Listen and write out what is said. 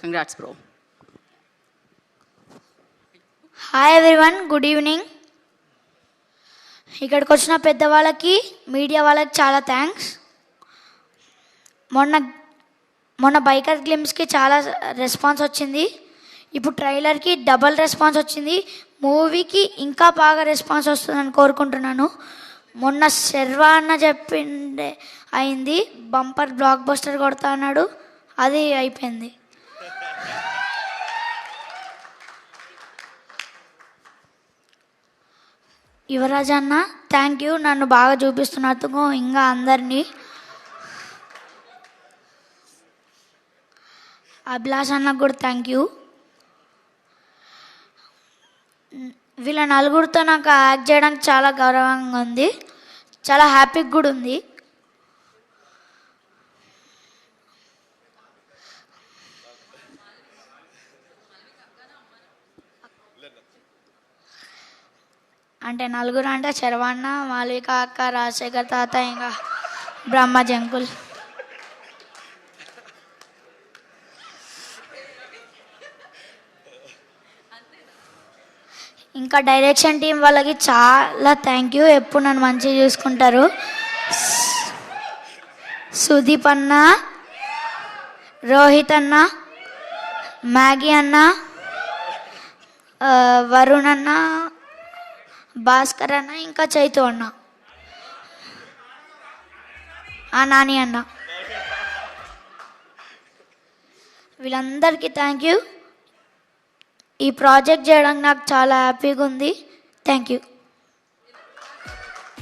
Congrats bro. Hi everyone, good evening. ఇక్కడికి వచ్చిన పెద్దవాళ్ళకి, మీడియా వాళ్ళకి చాలా థ్యాంక్స్. మొన్న బైకర్ గ్లిమ్స్కి చాలా రెస్పాన్స్ వచ్చింది. ఇప్పుడు ట్రైలర్కి డబల్ రెస్పాన్స్ వచ్చింది. మూవీకి ఇంకా బాగా రెస్పాన్స్ వస్తుందని కోరుకుంటున్నాను. మొన్న శర్వా అన్న చెప్పిండే అయింది, బంపర్ బ్లాక్ బస్టర్ కొడతా అన్నాడు, అది అయిపోయింది. యువరాజ్ అన్న థ్యాంక్ యూ, నన్ను బాగా చూపిస్తున్నందుకు. ఇంకా అందరినీ, అభిలాష్ అన్నకు కూడా థ్యాంక్ యూ. వీళ్ళ నలుగురితో నాకు యాక్ట్ చేయడానికి చాలా గౌరవంగా ఉంది, చాలా హ్యాపీగా కూడా ఉంది. అంటే నలుగురు అంటే శర్వన్న, మాలిక అక్క, రాజశేఖర్ తాత, ఇంకా బ్రహ్మజీ అంకుల్. ఇంకా డైరెక్షన్ టీం వాళ్ళకి చాలా థ్యాంక్ యూ, ఎప్పుడు నన్ను మంచిగా చూసుకుంటారు. సుదీప్ అన్న, రోహిత్ అన్న, మ్యాగీ అన్న, వరుణ్ అన్న, భాస్కర్ అన్న, ఇంకా చైతు అన్న, నాని అన్న, వీళ్ళందరికీ థ్యాంక్ యూ. ఈ ప్రాజెక్ట్ చేయడానికి నాకు చాలా హ్యాపీగా ఉంది. Thank you.